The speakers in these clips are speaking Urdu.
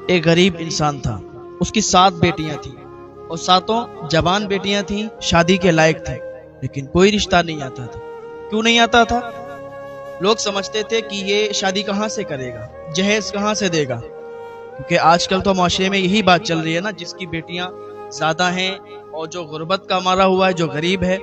ایک غریب انسان تھا، اس کی 7 بیٹیاں تھیں اور 7 جوان بیٹیاں تھیں، شادی کے لائق تھیں، لیکن کوئی رشتہ نہیں آتا تھا۔ کیوں نہیں آتا تھا؟ لوگ سمجھتے تھے کہ یہ شادی کہاں سے کرے گا، جہیز کہاں سے دے گا، کیونکہ آج کل تو معاشرے میں یہی بات چل رہی ہے نا، جس کی بیٹیاں زیادہ ہیں اور جو غربت کا مارا ہوا ہے، جو غریب ہے،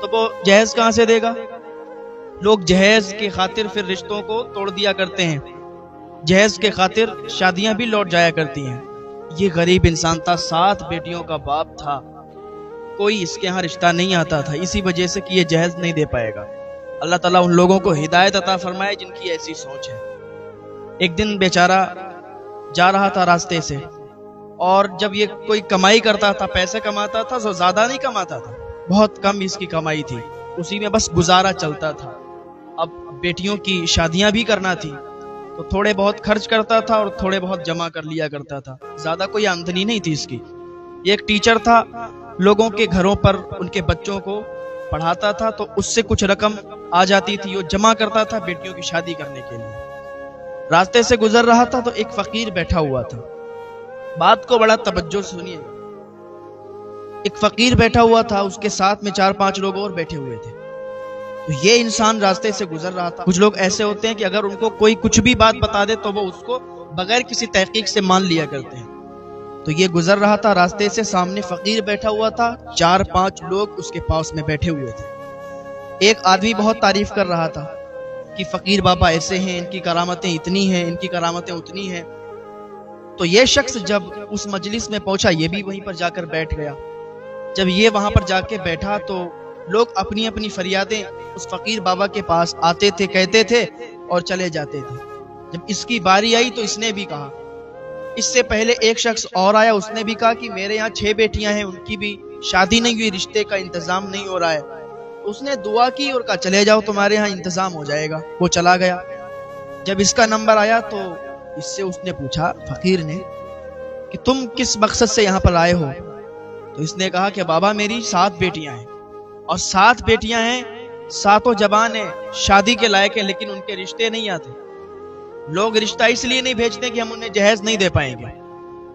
تو وہ جہیز کہاں سے دے گا۔ لوگ جہیز کی خاطر پھر رشتوں کو توڑ دیا کرتے ہیں، جہیز کے خاطر شادیاں بھی لوٹ جایا کرتی ہیں۔ یہ غریب انسان تھا، 7 بیٹیوں کا باپ تھا، کوئی اس کے ہاں رشتہ نہیں آتا تھا، اسی وجہ سے کہ یہ جہیز نہیں دے پائے گا۔ اللہ تعالیٰ ان لوگوں کو ہدایت عطا فرمائے جن کی ایسی سوچ ہے۔ ایک دن بیچارہ جا رہا تھا راستے سے، اور جب یہ کوئی کمائی کرتا تھا، پیسے کماتا تھا، تو زیادہ نہیں کماتا تھا، بہت کم اس کی کمائی تھی، اسی میں بس گزارا چلتا تھا۔ اب بیٹیوں کی شادیاں بھی کرنا تھی تو تھوڑے بہت خرچ کرتا تھا اور تھوڑے بہت جمع کر لیا کرتا تھا، زیادہ کوئی آمدنی نہیں تھی اس کی۔ یہ ایک ٹیچر تھا، لوگوں کے گھروں پر ان کے بچوں کو پڑھاتا تھا، تو اس سے کچھ رقم آ جاتی تھی، وہ جمع کرتا تھا بیٹیوں کی شادی کرنے کے لیے۔ راستے سے گزر رہا تھا تو ایک فقیر بیٹھا ہوا تھا، بات کو بڑا توجہ سے سنیے گا۔ ایک فقیر بیٹھا ہوا تھا، اس کے ساتھ میں 4-5 لوگ اور بیٹھے ہوئے تھے۔ تو یہ انسان راستے سے گزر رہا تھا۔ کچھ لوگ ایسے ہوتے ہیں کہ اگر ان کو کوئی کچھ بھی بات بتا دے تو وہ اس کو بغیر کسی تحقیق سے مان لیا کرتے ہیں۔ تو یہ گزر رہا تھا راستے سے، سامنے فقیر بیٹھا ہوا تھا، 4-5 لوگ اس کے پاس میں بیٹھے ہوئے تھے۔ ایک آدمی بہت تعریف کر رہا تھا کہ فقیر بابا ایسے ہیں، ان کی کرامتیں اتنی ہیں، ان کی کرامتیں اتنی ہیں۔ تو یہ شخص جب اس مجلس میں پہنچا، یہ بھی وہیں پر جا کر بیٹھ گیا۔ جب یہ وہاں پر جا کے بیٹھا تو لوگ اپنی اپنی فریادیں اس فقیر بابا کے پاس آتے تھے، کہتے تھے اور چلے جاتے تھے۔ جب اس کی باری آئی تو اس نے بھی کہا۔ اس سے پہلے ایک شخص اور آیا، اس نے بھی کہا کہ میرے یہاں 6 بیٹیاں ہیں، ان کی بھی شادی نہیں ہوئی، رشتے کا انتظام نہیں ہو رہا ہے۔ اس نے دعا کی اور کہا چلے جاؤ، تمہارے یہاں انتظام ہو جائے گا۔ وہ چلا گیا۔ جب اس کا نمبر آیا تو اس سے اس نے پوچھا، فقیر نے، کہ تم کس مقصد سے یہاں پر آئے ہو؟ تو اس نے کہا کہ بابا میری 7 بیٹیاں ہیں، اور 7 بیٹیاں ہیں، 7 جوان ہیں، شادی کے لائق ہیں، لیکن ان کے رشتے نہیں آتے۔ لوگ رشتہ اس لیے نہیں بھیجتے کہ ہم انہیں جہیز نہیں دے پائیں گے۔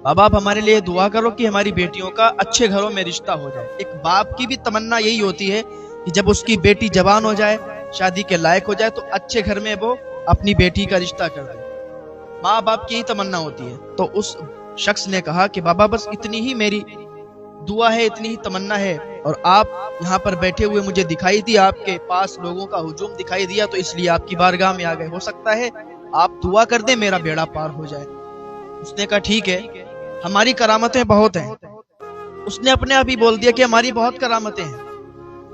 بابا آپ ہمارے لیے دعا کرو کہ ہماری بیٹیوں کا اچھے گھروں میں رشتہ ہو جائے۔ ایک باپ کی بھی تمنا یہی ہوتی ہے کہ جب اس کی بیٹی جوان ہو جائے، شادی کے لائق ہو جائے، تو اچھے گھر میں وہ اپنی بیٹی کا رشتہ کر دے۔ ماں باپ کی ہی تمنا ہوتی ہے۔ تو اس شخص نے کہا کہ بابا بس اتنی ہی میری دعا ہے، اتنی ہی تمنا ہے، اور آپ یہاں پر بیٹھے ہوئے مجھے دکھائی دی، آپ کے پاس لوگوں کا ہجوم دکھائی دیا، تو اس لیے آپ کی بارگاہ میں آ گئے۔ ہو سکتا ہے آپ دعا کر دیں میرا بیڑا پار ہو جائے۔ اس نے کہا ٹھیک ہے، ہماری کرامتیں بہت ہیں۔ اس نے اپنے آپ ہی بول دیا کہ ہماری بہت کرامتیں ہیں،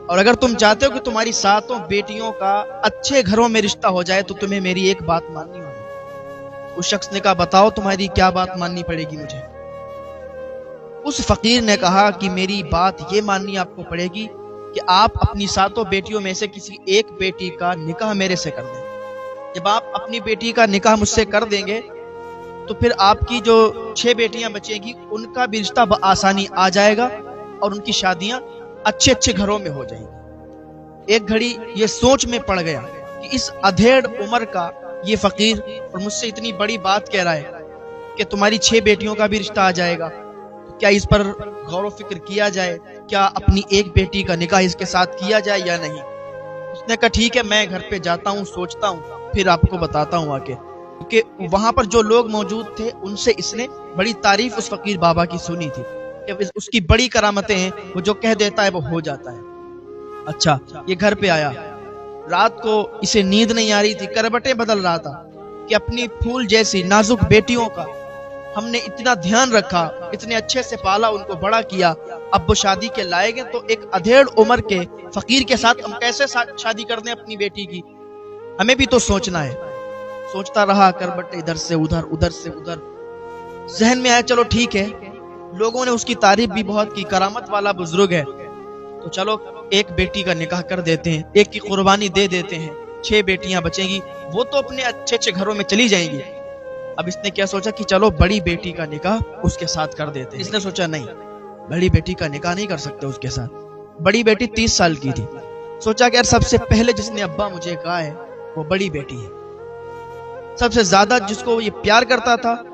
اور اگر تم چاہتے ہو کہ تمہاری 7 بیٹیوں کا اچھے گھروں میں رشتہ ہو جائے تو تمہیں میری ایک بات ماننی ہوگی۔ اس شخص نے کہا بتاؤ تمہاری کیا بات ماننی پڑے گی مجھے؟ اس فقیر نے کہا کہ میری بات یہ ماننی آپ کو پڑے گی کہ آپ اپنی 7 بیٹیوں میں سے کسی ایک بیٹی کا نکاح میرے سے کر دیں۔ جب آپ اپنی بیٹی کا نکاح مجھ سے کر دیں گے تو پھر آپ کی جو 6 بیٹیاں بچیں گی ان کا بھی رشتہ بآسانی آ جائے گا اور ان کی شادیاں اچھے اچھے گھروں میں ہو جائیں گی۔ ایک گھڑی یہ سوچ میں پڑ گیا کہ اس ادھیڑ عمر کا یہ فقیر اور مجھ سے اتنی بڑی بات کہہ رہا ہے کہ تمہاری 6 بیٹیوں کا بھی رشتہ آ جائے گا، کیا اس پر غور و فکر کیا جائے؟ کیا اپنی ایک بیٹی کا نکاح اس کے ساتھ کیا جائے یا نہیں؟ اس نے کہا ٹھیک ہے، میں گھر پہ جاتا ہوں، سوچتا ہوں، پھر آپ کو بتاتا ہوں آ کے۔ کیونکہ وہاں پر جو لوگ موجود تھے ان سے اس نے بڑی تعریف اس فقیر بابا کی سنی تھی کہ اس کی بڑی کرامتیں ہیں، وہ جو کہہ دیتا ہے وہ ہو جاتا ہے۔ اچھا، یہ گھر پہ آیا، رات کو اسے نیند نہیں آ رہی تھی، کربٹیں بدل رہا تھا کہ اپنی پھول جیسی نازک بیٹیوں کا ہم نے اتنا دھیان رکھا، اتنے اچھے سے پالا، ان کو بڑا کیا، اب وہ شادی کے لائق ہیں، تو ایک ادھیڑ عمر کے فقیر کے ساتھ ہم کیسے شادی کر دیں اپنی بیٹی کی؟ ہمیں بھی تو سوچنا ہے۔ سوچتا رہا، کربٹ ادھر سے ادھر، ادھر سے ادھر، ذہن میں آیا چلو ٹھیک ہے، لوگوں نے اس کی تعریف بھی بہت کی، کرامت والا بزرگ ہے، تو چلو ایک بیٹی کا نکاح کر دیتے ہیں، ایک کی قربانی دے دیتے ہیں، 6 بیٹیاں بچیں گی، وہ تو اپنے اچھے اچھے گھروں میں چلی جائیں گی۔ اب اس نے کیا سوچا کہ چلو بڑی بیٹی کا نکاح اس کے ساتھ کر دیتے ہیں۔ اس نے سوچا نہیں، بڑی بیٹی کا نکاح نہیں کر سکتے اس کے ساتھ، بڑی بیٹی 30 سال کی تھی۔ سوچا کہ یار سب سے پہلے جس نے ابا مجھے کہا ہے وہ بڑی بیٹی ہے، سب سے زیادہ جس کو یہ پیار کرتا تھا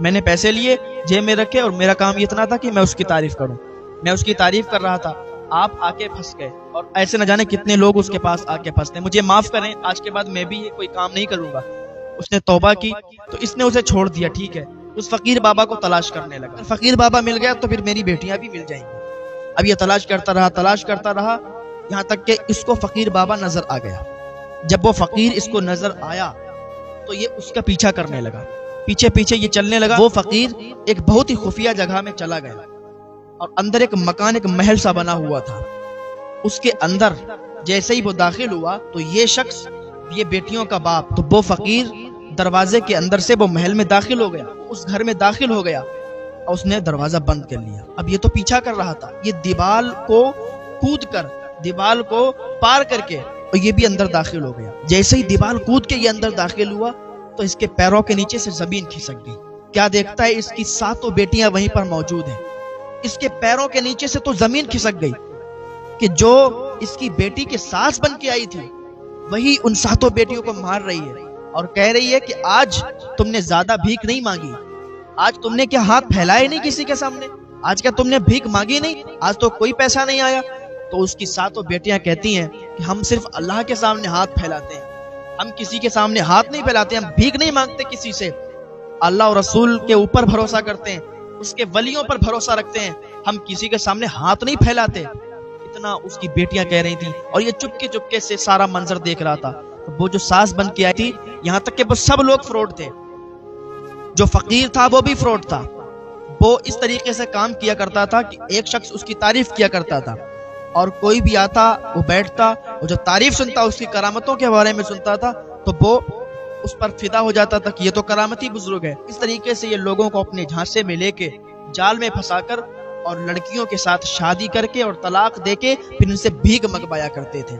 میں نے پیسے لیے جیب میں رکھے اور میرا کام یہ اتنا تھا کہ میں اس کی تعریف کروں. میں اس کی تعریف کر رہا تھا, آپ آ کے پھنس گئے, اور ایسے نہ جانے کتنے لوگ اس کے پاس آ کے پھنستے ہیں. مجھے معاف کریں, آج کے بعد میں بھی یہ کوئی کام نہیں کروں گا. اس نے توبہ کی تو اس نے اسے چھوڑ دیا. ٹھیک ہے, اس فقیر بابا کو تلاش کرنے لگا. فقیر بابا مل گیا تو پھر میری بیٹیاں بھی مل جائیں گی. اب یہ تلاش کرتا رہا یہاں تک کہ اس کو فقیر بابا نظر آ گیا. جب وہ فقیر اس کو نظر آیا تو یہ اس کا پیچھا کرنے لگا, پیچھے پیچھے یہ چلنے لگا. وہ فقیر ایک بہت ہی خفیہ جگہ میں چلا گیا اور اندر ایک مکان, ایک محل سا بنا ہوا تھا. اس کے اندر جیسے ہی وہ داخل ہوا تو یہ شخص, یہ بیٹیوں کا باپ, تو وہ فقیر دروازے کے اندر سے وہ محل میں داخل ہو گیا, اس گھر میں داخل ہو گیا اور اس نے دروازہ بند کر لیا. اب یہ تو پیچھا کر رہا تھا, یہ دیوال کو کود کر, دیوال کو پار کر کے, اور یہ بھی اندر داخل ہو گیا. جیسے ہی دیوال کود کے یہ اندر داخل ہوا تو اس کے پیروں کے نیچے سے زمین کھسک گئی. کیا دیکھتا ہے, اس کی 7 بیٹیاں وہیں پر موجود ہیں. اس کے پیروں کے نیچے سے تو زمین کھسک گئی کہ جو اس کی بیٹی کے ساس بن کے آئی تھی وہی ان 7 بیٹیوں کو مار رہی ہے اور کہہ رہی ہے کہ آج تم نے زیادہ بھیک نہیں مانگی, آج تم نے کیا ہاتھ پھیلائے نہیں کسی کے سامنے, آج کیا تم نے بھیک مانگی نہیں, آج تو کوئی پیسہ نہیں آیا. تو اس کی 7 بیٹیاں کہتی ہیں کہ ہم صرف اللہ کے سامنے ہاتھ پھیلاتے ہیں, ہم کسی کے سامنے ہاتھ نہیں پھیلاتے, ہم بھیک نہیں مانگتے کسی سے, اللہ اور رسول کے اوپر بھروسہ کرتے ہیں, اس کے ولیوں پر بھروسہ رکھتے ہیں, ہم کسی کے سامنے ہاتھ نہیں پھیلاتے. اتنا اس کی بیٹیاں کہہ رہی تھیں اور یہ چپکے سے سارا منظر دیکھ رہا تھا. وہ جو ساس بن کے آئی تھی, یہاں تک کہ وہ سب لوگ فراڈ تھے. جو فقیر تھا وہ بھی فراڈ تھا. وہ اس طریقے سے کام کیا کرتا تھا کہ ایک شخص اس کی تعریف کیا کرتا تھا اور کوئی بھی آتا وہ بیٹھتا اور جو تعریف سنتا, اس کی کرامتوں کے بارے میں سنتا تھا, تو وہ اس پر فدا ہو جاتا تھا کہ یہ تو کرامتی بزرگ ہے. اس طریقے سے یہ لوگوں کو اپنے جھانسے میں لے کے جال میں پھنسا کر اور لڑکیوں کے ساتھ شادی کر کے اور طلاق دے کے پھر ان سے بھیک منگوایا کرتے تھے.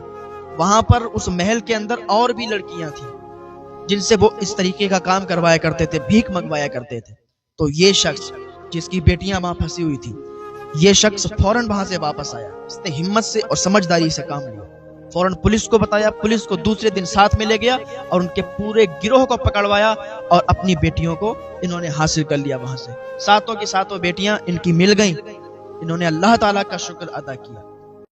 وہاں پر اس محل کے اندر اور بھی لڑکیاں تھیں جن سے وہ اس طریقے کا کام کروایا کرتے تھے, بھیک منگوایا کرتے تھے. تو یہ شخص جس کی بیٹیاں وہاں پھنسی ہوئی تھی, یہ شخص فوراً وہاں سے واپس آیا. اس نے ہمت سے اور سمجھداری سے کام لیا, فوراً پولیس کو بتایا, پولیس کو دوسرے دن ساتھ میں لے گیا اور ان کے پورے گروہ کو پکڑوایا اور اپنی بیٹیوں کو انہوں نے حاصل کر لیا. وہاں سے 7 کی 7 بیٹیاں ان کی مل گئیں. انہوں نے اللہ تعالیٰ کا شکر ادا کیا.